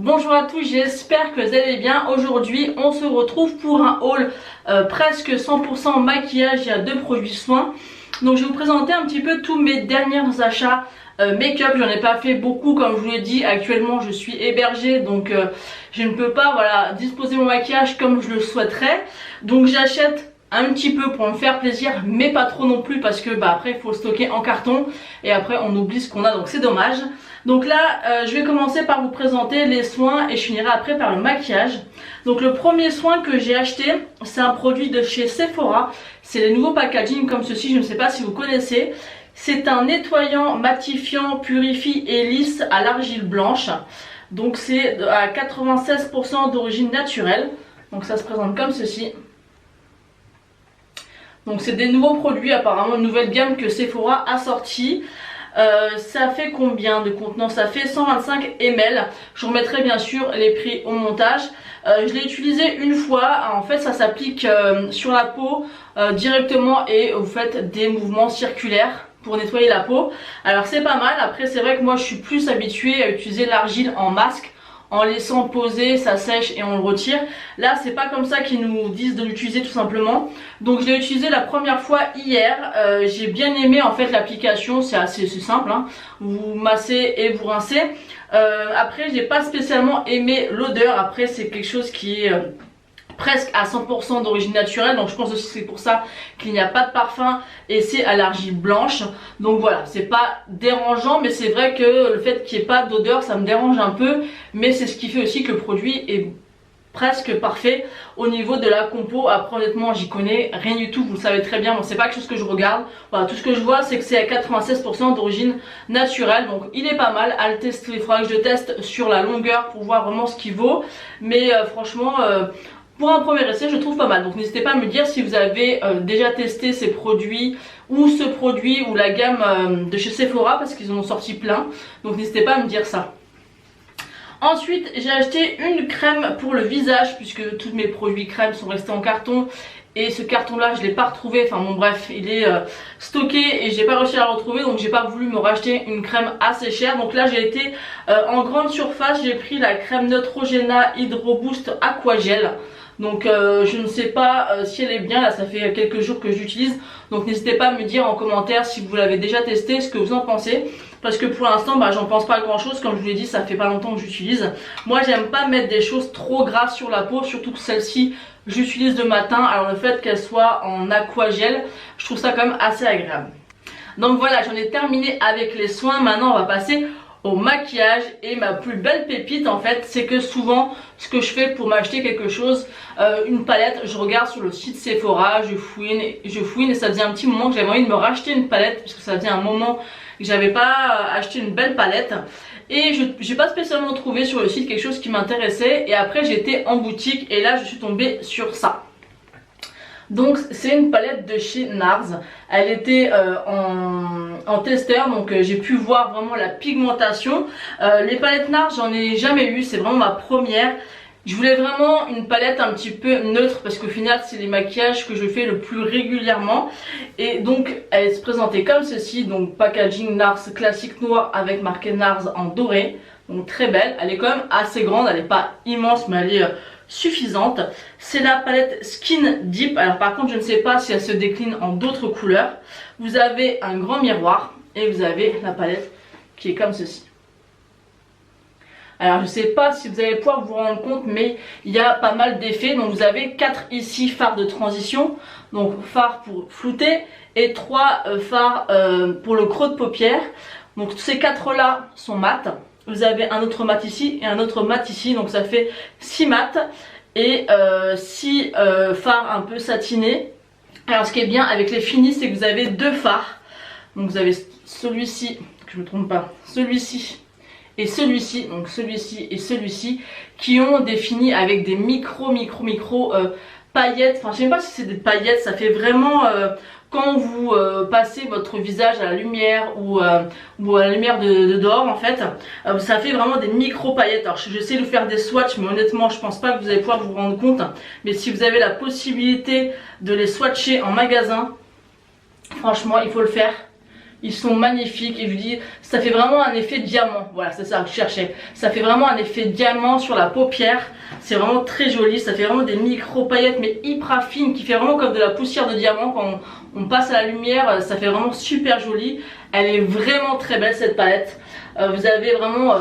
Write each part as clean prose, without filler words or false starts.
Bonjour à tous, j'espère que vous allez bien. Aujourd'hui on se retrouve pour un haul presque 100% maquillage. Il y a deux produits soins. Donc je vais vous présenter un petit peu tous mes derniers achats make-up. J'en ai pas fait beaucoup comme je vous l'ai dit. Actuellement je suis hébergée, donc je ne peux pas disposer mon maquillage comme je le souhaiterais. Donc j'achète un petit peu pour me faire plaisir, mais pas trop non plus, parce que après il faut le stocker en carton et après on oublie ce qu'on a, donc c'est dommage. Donc là je vais commencer par vous présenter les soins et je finirai après par le maquillage. Donc le premier soin que j'ai acheté, c'est un produit de chez Sephora. C'est les nouveaux packaging comme ceci, je ne sais pas si vous connaissez. C'est un nettoyant, matifiant, purifie et lisse à l'argile blanche. Donc c'est à 96% d'origine naturelle. Donc ça se présente comme ceci. Donc c'est des nouveaux produits, apparemment une nouvelle gamme que Sephora a sorti. Ça fait combien de contenants? Ça fait 125 ml. Je vous remettrai bien sûr les prix au montage. Je l'ai utilisé une fois. En fait ça s'applique sur la peau directement et vous faites des mouvements circulaires pour nettoyer la peau. Alors c'est pas mal. Après c'est vrai que moi je suis plus habituée à utiliser l'argile en masque, en laissant poser, ça sèche et on le retire. Là c'est pas comme ça qu'ils nous disent de l'utiliser tout simplement. Donc je l'ai utilisé la première fois hier. J'ai bien aimé en fait l'application, c'est assez simple hein. Vous massez et vous rincez. Après j'ai pas spécialement aimé l'odeur. Après c'est quelque chose qui est presque à 100% d'origine naturelle, donc je pense aussi que c'est pour ça qu'il n'y a pas de parfum et c'est à l'argile blanche. Donc voilà, c'est pas dérangeant, mais c'est vrai que le fait qu'il n'y ait pas d'odeur ça me dérange un peu, mais c'est ce qui fait aussi que le produit est presque parfait au niveau de la compo. Après honnêtement j'y connais rien du tout, vous le savez très bien, bon, c'est pas quelque chose que je regarde. Voilà, tout ce que je vois c'est que c'est à 96% d'origine naturelle, donc il est pas mal à le tester. Il faudra que je le teste sur la longueur pour voir vraiment ce qu'il vaut, mais franchement pour un premier essai je trouve pas mal. Donc n'hésitez pas à me dire si vous avez déjà testé ces produits ou ce produit ou la gamme de chez Sephora, parce qu'ils en ont sorti plein, donc n'hésitez pas à me dire ça. Ensuite j'ai acheté une crème pour le visage, puisque tous mes produits crème sont restés en carton et ce carton là je l'ai pas retrouvé, enfin bon bref il est stocké et j'ai pas réussi à le retrouver, donc j'ai pas voulu me racheter une crème assez chère. Donc là j'ai été en grande surface, j'ai pris la crème Neutrogena Hydro Boost Aquagel. Donc je ne sais pas si elle est bien, là ça fait quelques jours que j'utilise, donc n'hésitez pas à me dire en commentaire si vous l'avez déjà testé, ce que vous en pensez, parce que pour l'instant j'en pense pas grand chose. Comme je vous l'ai dit, ça fait pas longtemps que j'utilise. Moi j'aime pas mettre des choses trop grasses sur la peau, surtout que celle-ci j'utilise le matin, alors le fait qu'elle soit en aquagel, je trouve ça quand même assez agréable. Donc voilà, j'en ai terminé avec les soins. Maintenant on va passer au maquillage, et ma plus belle pépite en fait, c'est que souvent ce que je fais pour m'acheter quelque chose, une palette, je regarde sur le site Sephora, je fouine et ça faisait un petit moment que j'avais envie de me racheter une palette, parce que ça faisait un moment que j'avais pas acheté une belle palette et j'ai pas spécialement trouvé sur le site quelque chose qui m'intéressait, et après j'étais en boutique et là je suis tombée sur ça. Donc c'est une palette de chez NARS. Elle était en testeur, donc j'ai pu voir vraiment la pigmentation. Les palettes NARS j'en ai jamais eu, c'est vraiment ma première. Je voulais vraiment une palette un petit peu neutre, parce qu'au final c'est les maquillages que je fais le plus régulièrement. Et donc elle se présentait comme ceci, donc packaging NARS classique noir avec marqué NARS en doré. Donc très belle, elle est quand même assez grande, elle n'est pas immense mais elle est suffisante. C'est la palette Skin Deep. Alors par contre je ne sais pas si elle se décline en d'autres couleurs. Vous avez un grand miroir et vous avez la palette qui est comme ceci. Alors je ne sais pas si vous allez pouvoir vous rendre compte, mais il y a pas mal d'effets. Donc vous avez 4 ici fards de transition, donc fards pour flouter, et 3 fards pour le creux de paupière. Donc ces 4 là sont mat. Vous avez un autre mat ici et un autre mat ici, donc ça fait 6 mats et 6 fards un peu satinés. Alors ce qui est bien avec les finis, c'est que vous avez 2 fards. Donc vous avez celui-ci, que je ne me trompe pas, celui-ci et celui-ci, donc celui-ci et celui-ci, qui ont des finis avec des micro paillettes. Enfin je sais même pas si c'est des paillettes, ça fait vraiment quand vous passez votre visage à la lumière ou à la lumière de dehors en fait, ça fait vraiment des micro paillettes. Alors j'essaie de faire des swatchs, mais honnêtement je pense pas que vous allez pouvoir vous rendre compte, mais si vous avez la possibilité de les swatcher en magasin, franchement il faut le faire, Ils sont magnifiques et je vous dis, ça fait vraiment un effet diamant. Voilà, c'est ça que je cherchais. Ça fait vraiment un effet diamant sur la paupière. C'est vraiment très joli. Ça fait vraiment des micro paillettes mais hyper fines qui fait vraiment comme de la poussière de diamant. Quand on passe à la lumière, ça fait vraiment super joli. Elle est vraiment très belle cette palette. Vous avez vraiment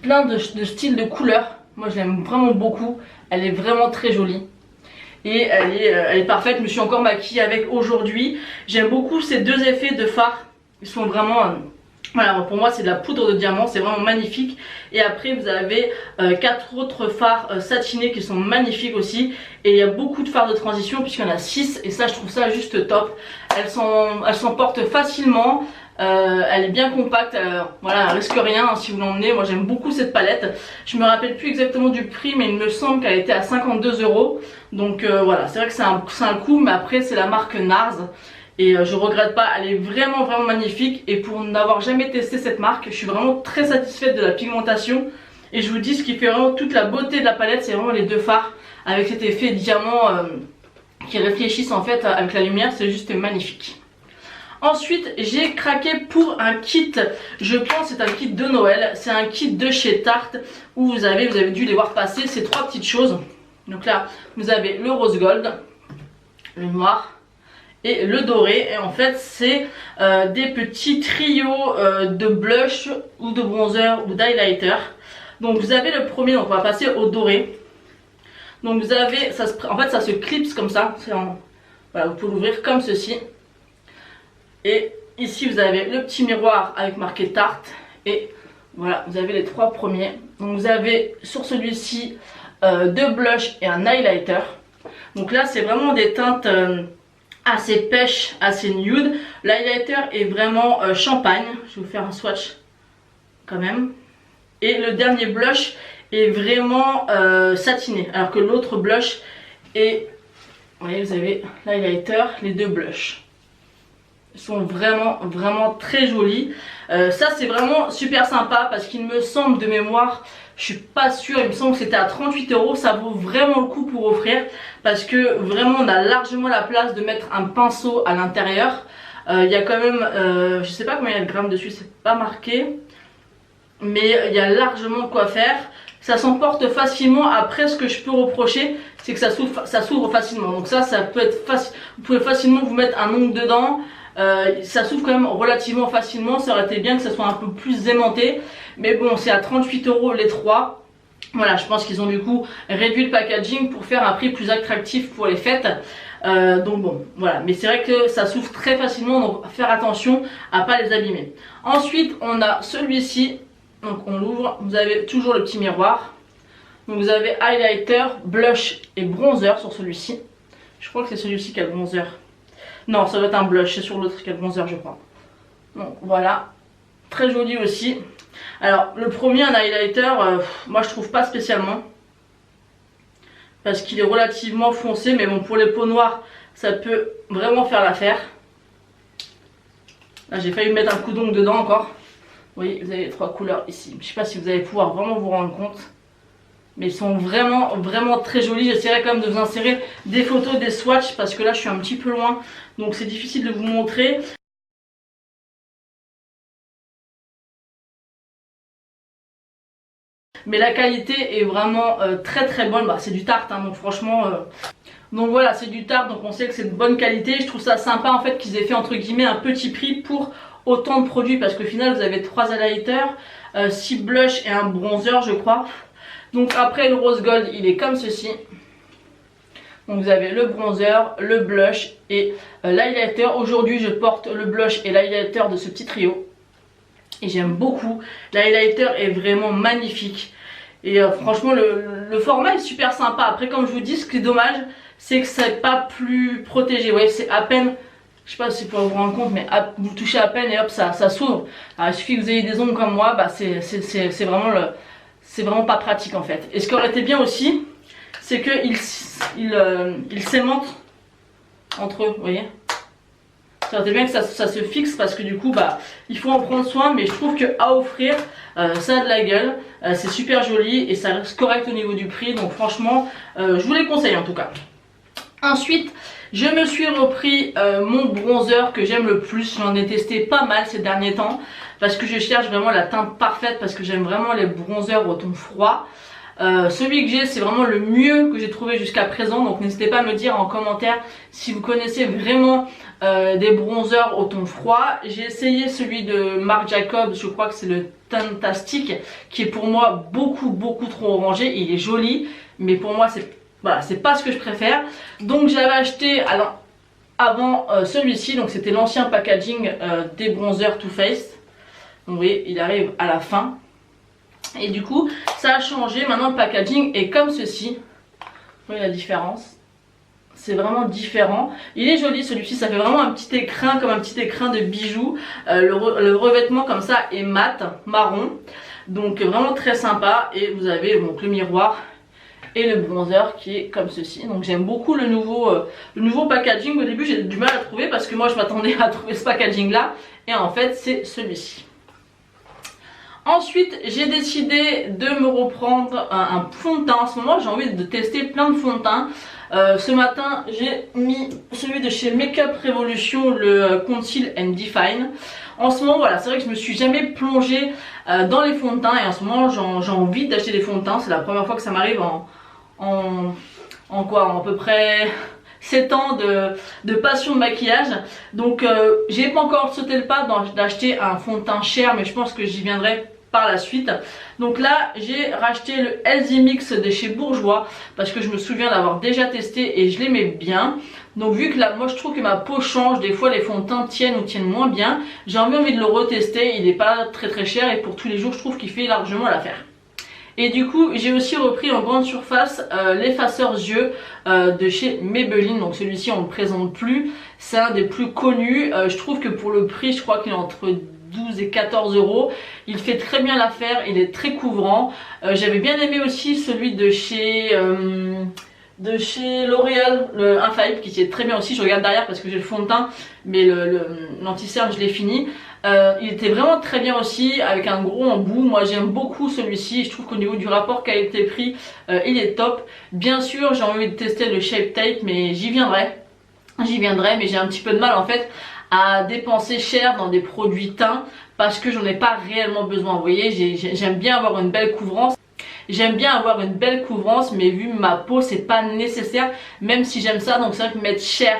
plein de styles de couleurs. Moi je l'aime vraiment beaucoup. Elle est vraiment très jolie. Et elle est parfaite. Je me suis encore maquillée avec aujourd'hui. J'aime beaucoup ces deux effets de fard. Ils sont vraiment... voilà, pour moi c'est de la poudre de diamant, c'est vraiment magnifique. Et après vous avez 4 autres fards satinés qui sont magnifiques aussi. Et il y a beaucoup de fards de transition puisqu'il y en a 6. Et ça je trouve ça juste top. Elles s'emportent facilement. Elle est bien compacte, voilà, elle risque rien hein, si vous l'emmenez. Moi j'aime beaucoup cette palette. Je me rappelle plus exactement du prix, mais il me semble qu'elle était à 52 €. Donc voilà, c'est vrai que c'est un coût, mais après c'est la marque NARS. Et je regrette pas, elle est vraiment magnifique. Et pour n'avoir jamais testé cette marque, je suis vraiment très satisfaite de la pigmentation. Et je vous dis, ce qui fait vraiment toute la beauté de la palette, c'est vraiment les deux fards avec cet effet diamant qui réfléchissent en fait avec la lumière. C'est juste magnifique. Ensuite j'ai craqué pour un kit, je pense c'est un kit de Noël, c'est un kit de chez Tarte où vous avez dû les voir passer ces 3 petites choses. Donc là vous avez le rose gold, le noir et le doré. Et en fait c'est des petits trios de blush ou de bronzer ou d'highlighter. Donc vous avez le premier, donc on va passer au doré. Donc vous avez, en fait ça se clipse comme ça, voilà, vous pouvez l'ouvrir comme ceci. Et ici vous avez le petit miroir avec marqué Tarte. Et voilà, vous avez les 3 premiers. Donc vous avez sur celui-ci 2 blushs et un highlighter. Donc là c'est vraiment des teintes assez pêche, assez nude. L'highlighter est vraiment champagne. Je vais vous faire un swatch quand même. Et le dernier blush est vraiment satiné. Alors que l'autre blush est... Vous voyez, vous avez l'highlighter, les 2 blushs. Ils sont vraiment très jolis. Ça c'est vraiment super sympa parce qu'il me semble de mémoire, je suis pas sûre, il me semble que c'était à 38 €. Ça vaut vraiment le coup pour offrir parce que vraiment on a largement la place de mettre un pinceau à l'intérieur. Il y a quand même, je sais pas combien il y a de grammes dessus, c'est pas marqué. Mais il y a largement de quoi faire. Ça s'emporte facilement. Après ce que je peux reprocher c'est que ça s'ouvre facilement. Donc ça peut être facile. Vous pouvez facilement vous mettre un ongle dedans. Ça s'ouvre quand même relativement facilement. Ça aurait été bien que ça soit un peu plus aimanté. Mais bon, c'est à 38 € les 3. Voilà, je pense qu'ils ont du coup réduit le packaging pour faire un prix plus attractif pour les fêtes. Donc bon, voilà. Mais c'est vrai que ça s'ouvre très facilement. Donc faire attention à pas les abîmer. Ensuite, on a celui-ci. Donc on l'ouvre. Vous avez toujours le petit miroir. Donc vous avez highlighter, blush et bronzer sur celui-ci. Je crois que c'est celui-ci qui a le bronzer. Non, ça doit être un blush, c'est sur l'autre qui a le bronzer je crois. Donc voilà, très joli aussi. Alors le premier, un highlighter, moi je trouve pas spécialement. Parce qu'il est relativement foncé, mais bon pour les peaux noires, ça peut vraiment faire l'affaire. Là j'ai failli mettre un coup d'ongle dedans encore. Vous voyez, vous avez les 3 couleurs ici. Je sais pas si vous allez pouvoir vraiment vous rendre compte. Mais ils sont vraiment très jolis. J'essaierai quand même de vous insérer des photos, des swatchs parce que là je suis un petit peu loin. Donc c'est difficile de vous montrer. Mais la qualité est vraiment très bonne. Bah, c'est du Tarte hein, donc franchement... Donc voilà, c'est du Tarte, donc on sait que c'est de bonne qualité. Je trouve ça sympa en fait qu'ils aient fait entre guillemets un petit prix pour autant de produits. Parce qu'au final vous avez 3 highlighters, 6 blushs et un bronzer je crois. Donc après le rose gold il est comme ceci. Donc vous avez le bronzer, le blush et l'highlighter. Aujourd'hui je porte le blush et l'highlighter de ce petit trio. Et j'aime beaucoup. L'highlighter est vraiment magnifique. Et franchement le format est super sympa. Après comme je vous dis, ce qui est dommage c'est que c'est pas plus protégé. Vous voyez, c'est à peine... Je sais pas si vous pouvez vous rendre compte, mais vous touchez à peine et hop ça s'ouvre. Alors il suffit que vous ayez des ongles comme moi, bah c'est vraiment pas pratique en fait. Et ce qui aurait été bien aussi, c'est qu'ils s'aimantent entre eux, vous voyez. Ça aurait été bien que ça se fixe parce que du coup bah il faut en prendre soin. Mais je trouve qu'à offrir ça a de la gueule, c'est super joli et ça reste correct au niveau du prix. Donc franchement je vous les conseille en tout cas. Ensuite Je me suis repris mon bronzer que j'aime le plus. J'en ai testé pas mal ces derniers temps parce que je cherche vraiment la teinte parfaite, parce que j'aime vraiment les bronzers au ton froid. Celui que j'ai, c'est vraiment le mieux que j'ai trouvé jusqu'à présent, donc n'hésitez pas à me dire en commentaire si vous connaissez vraiment des bronzers au ton froid. J'ai essayé celui de Marc Jacobs, je crois que c'est le Tintastic, qui est pour moi beaucoup trop orangé. Il est joli, mais pour moi c'est pas ce que je préfère. Donc j'avais acheté avant celui-ci, donc c'était l'ancien packaging des bronzers Too Faced. Donc vous voyez, il arrive à la fin. Et du coup ça a changé, maintenant le packaging est comme ceci. Vous voyez la différence, c'est vraiment différent. Il est joli celui-ci, ça fait vraiment un petit écrin, comme un petit écrin de bijoux. Le revêtement comme ça est mat, marron, donc vraiment très sympa. Et vous avez donc le miroir et le bronzer qui est comme ceci. Donc j'aime beaucoup le nouveau packaging. Au début j'ai du mal à trouver parce que moi je m'attendais à trouver ce packaging là, et en fait c'est celui-ci. Ensuite, j'ai décidé de me reprendre un fond de teint. En ce moment, j'ai envie de tester plein de fonds de teint. Ce matin, j'ai mis celui de chez Makeup Revolution, le Conceal and Define. En ce moment, voilà, c'est vrai que je me suis jamais plongée dans les fonds de teint, et en ce moment, j'ai envie d'acheter des fonds de teint. C'est la première fois que ça m'arrive en à peu près 7 ans de passion de maquillage. Donc j'ai pas encore sauté le pas d'acheter un fond de teint cher, mais je pense que j'y viendrai par la suite. Donc là j'ai racheté le Healthy Mix de chez Bourjois parce que je me souviens d'avoir déjà testé et je l'aimais bien. Donc vu que là, moi je trouve que ma peau change, des fois les fonds de teint tiennent ou tiennent moins bien, j'ai envie de le retester. Il n'est pas très cher et pour tous les jours je trouve qu'il fait largement l'affaire. Et du coup j'ai aussi repris en grande surface l'effaceur yeux de chez Maybelline. Donc celui-ci on ne le présente plus, c'est un des plus connus. Je trouve que pour le prix, je crois qu'il est entre 12 et 14 euros. Il fait très bien l'affaire, il est très couvrant. J'avais bien aimé aussi celui de chez L'Oréal, le Infaillible, qui est très bien aussi. Je regarde derrière parce que j'ai le fond de teint, mais l'anti-cerne je l'ai fini. Il était vraiment très bien aussi, avec un gros embout. Moi j'aime beaucoup celui-ci, je trouve qu'au niveau du rapport qualité-prix il est top. Bien sûr j'ai envie de tester le Shape Tape, mais j'y viendrai, mais j'ai un petit peu de mal en fait à dépenser cher dans des produits teints parce que j'en ai pas réellement besoin. Vous voyez, j'aime bien avoir une belle couvrance. Mais vu ma peau, c'est pas nécessaire, même si j'aime ça. Donc c'est vrai que mettre cher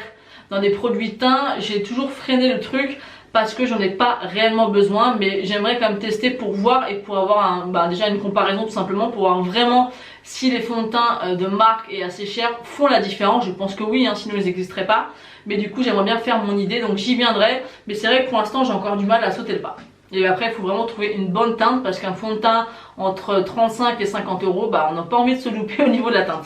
dans des produits teints, j'ai toujours freiné le truc parce que j'en ai pas réellement besoin. Mais j'aimerais quand même tester pour voir et pour avoir déjà une comparaison, tout simplement pour voir vraiment si les fonds de teint de marque et assez chers font la différence. Je pense que oui, sinon ils n'existeraient pas. Mais du coup j'aimerais bien faire mon idée, donc j'y viendrai. Mais c'est vrai que pour l'instant j'ai encore du mal à sauter le pas. Et après il faut vraiment trouver une bonne teinte, parce qu'un fond de teint entre 35 et 50 euros, on n'a pas envie de se louper au niveau de la teinte.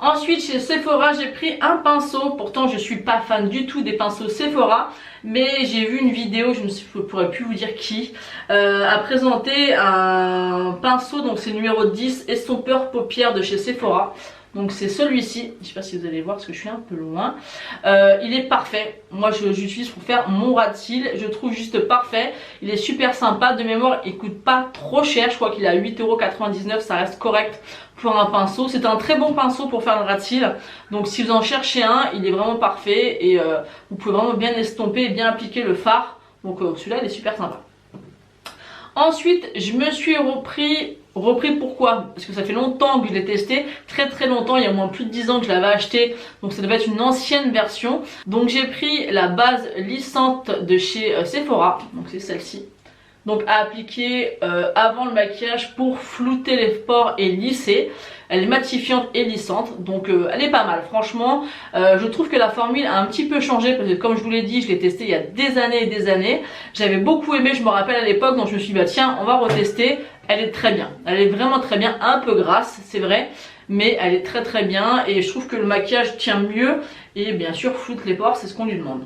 Ensuite chez Sephora j'ai pris un pinceau. Pourtant je suis pas fan du tout des pinceaux Sephora, mais j'ai vu une vidéo, je pourrais plus vous dire qui, a présenté un pinceau. Donc c'est numéro 10, estompeur paupières de chez Sephora. Donc c'est celui-ci, je sais pas si vous allez voir parce que je suis un peu loin. Il est parfait, moi j'utilise pour faire mon ras de cils, je trouve juste parfait. Il est super sympa, de mémoire il coûte pas trop cher, je crois qu'il est à 8,99 €, ça reste correct pour un pinceau. C'est un très bon pinceau pour faire le ras de cils, donc si vous en cherchez un, il est vraiment parfait. Et vous pouvez vraiment bien estomper et bien appliquer le fard. Donc celui-là il est super sympa. Ensuite je me suis repris pourquoi? Parce que ça fait longtemps que je l'ai testé, très longtemps, il y a au moins plus de 10 ans que je l'avais acheté, donc ça devait être une ancienne version. Donc j'ai pris la base lissante de chez Sephora, donc c'est celle-ci. Donc à appliquer avant le maquillage pour flouter les pores et lisser. Elle est matifiante et lissante, donc elle est pas mal franchement. Je trouve que la formule a un petit peu changé parce que comme je vous l'ai dit, je l'ai testé il y a des années et des années. J'avais beaucoup aimé, je me rappelle à l'époque, donc je me suis dit tiens on va retester. Elle est très bien, elle est vraiment très bien, un peu grasse c'est vrai, mais elle est très bien et je trouve que le maquillage tient mieux et bien sûr floute les pores, c'est ce qu'on lui demande.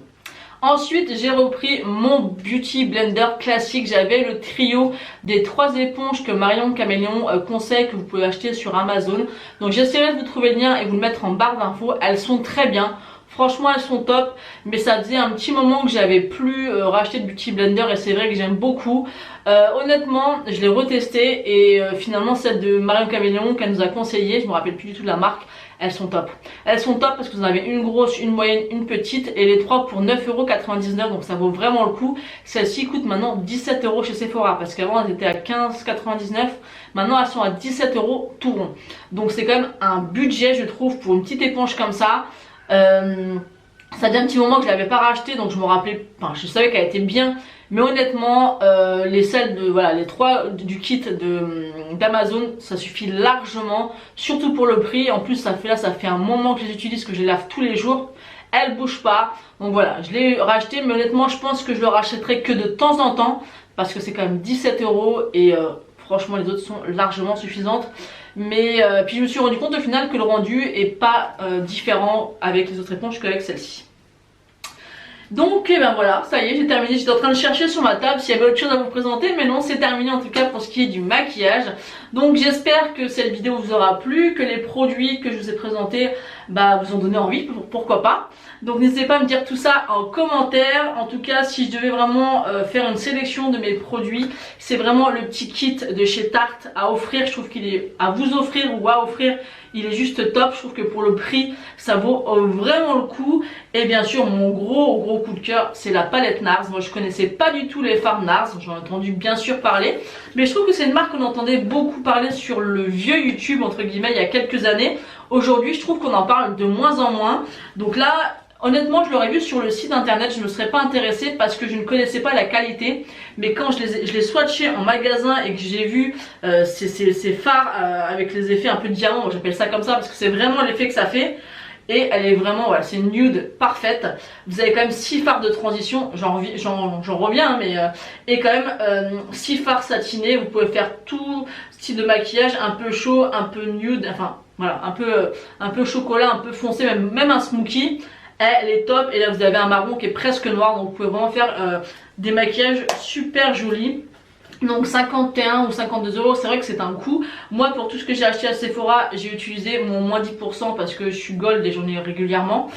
Ensuite j'ai repris mon Beauty Blender classique. J'avais le trio des 3 éponges que Marion Caméléon conseille, que vous pouvez acheter sur Amazon. Donc j'essaierai de vous trouver le lien et vous le mettre en barre d'infos. Elles sont très bien, franchement elles sont top. Mais ça faisait un petit moment que j'avais plus racheté de Beauty Blender et c'est vrai que j'aime beaucoup. Honnêtement je l'ai retesté et finalement celle de Marion Caméléon qu'elle nous a conseillé, je me rappelle plus du tout de la marque, elles sont top. Elles sont top parce que vous en avez une grosse, une moyenne, une petite et les 3 pour 9,99 €, donc ça vaut vraiment le coup. Celle-ci coûte maintenant 17 € chez Sephora parce qu'avant elles étaient à 15,99 €, maintenant elles sont à 17 € tout rond. Donc c'est quand même un budget je trouve pour une petite éponge comme ça. Ça fait un petit moment que je l'avais pas racheté, donc je me rappelais, enfin je savais qu'elle était bien, mais honnêtement les celles de voilà, les 3 du kit d'Amazon ça suffit largement, surtout pour le prix. En plus ça fait un moment que je les utilise, que je les lave tous les jours, elles bougent pas. Donc voilà, je l'ai racheté, mais honnêtement je pense que je le rachèterai que de temps en temps parce que c'est quand même 17 € et franchement les autres sont largement suffisantes. Mais puis je me suis rendu compte au final que le rendu est pas différent avec les autres éponges qu'avec celle-ci. Donc et ben voilà, ça y est, j'ai terminé. J'étais en train de chercher sur ma table s'il y avait autre chose à vous présenter, mais non, c'est terminé en tout cas pour ce qui est du maquillage. Donc j'espère que cette vidéo vous aura plu, que les produits que je vous ai présentés vous ont donné envie, pourquoi pas. Donc n'hésitez pas à me dire tout ça en commentaire. En tout cas, si je devais vraiment faire une sélection de mes produits, c'est vraiment le petit kit de chez Tarte à offrir. Je trouve qu'il est à vous offrir ou à offrir, il est juste top. Je trouve que pour le prix ça vaut vraiment le coup. Et bien sûr mon gros coup de cœur, c'est la palette NARS. Moi je connaissais pas du tout les fards NARS, j'en ai entendu bien sûr parler, mais je trouve que c'est une marque qu'on entendait beaucoup parler sur le vieux YouTube entre guillemets il y a quelques années. Aujourd'hui je trouve qu'on en parle de moins en moins. Donc là honnêtement je l'aurais vu sur le site internet, je ne me serais pas intéressée parce que je ne connaissais pas la qualité. Mais quand je l'ai swatché en magasin et que j'ai vu ces fards avec les effets un peu diamant, j'appelle ça comme ça parce que c'est vraiment l'effet que ça fait. Et elle est vraiment, voilà, c'est une nude parfaite. Vous avez quand même 6 fards de transition, j'en reviens, mais et quand même 6 fards satinés. Vous pouvez faire tout style de maquillage, un peu chaud, un peu nude, enfin voilà, un peu chocolat, un peu foncé, même un smoky. Elle est top. Et là vous avez un marron qui est presque noir, donc vous pouvez vraiment faire des maquillages super jolis. Donc 51 ou 52 €, c'est vrai que c'est un coût. Moi pour tout ce que j'ai acheté à Sephora, j'ai utilisé mon moins 10% parce que je suis gold et j'en ai régulièrement.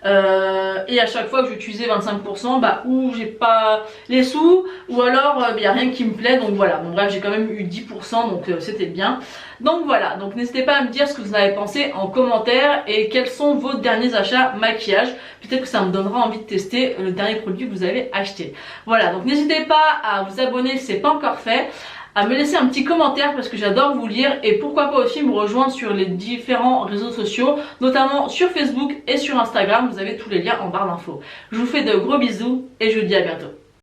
Et à chaque fois que j'utilisais 25%, ou j'ai pas les sous, ou alors y a rien qui me plaît. Donc voilà, bon bref, j'ai quand même eu 10%, donc c'était bien. Donc voilà, donc n'hésitez pas à me dire ce que vous en avez pensé en commentaire et quels sont vos derniers achats maquillage. Peut-être que ça me donnera envie de tester le dernier produit que vous avez acheté. Voilà, donc n'hésitez pas à vous abonner si ce n'est pas encore fait, à me laisser un petit commentaire parce que j'adore vous lire, et pourquoi pas aussi me rejoindre sur les différents réseaux sociaux, notamment sur Facebook et sur Instagram. Vous avez tous les liens en barre d'infos. Je vous fais de gros bisous et je vous dis à bientôt.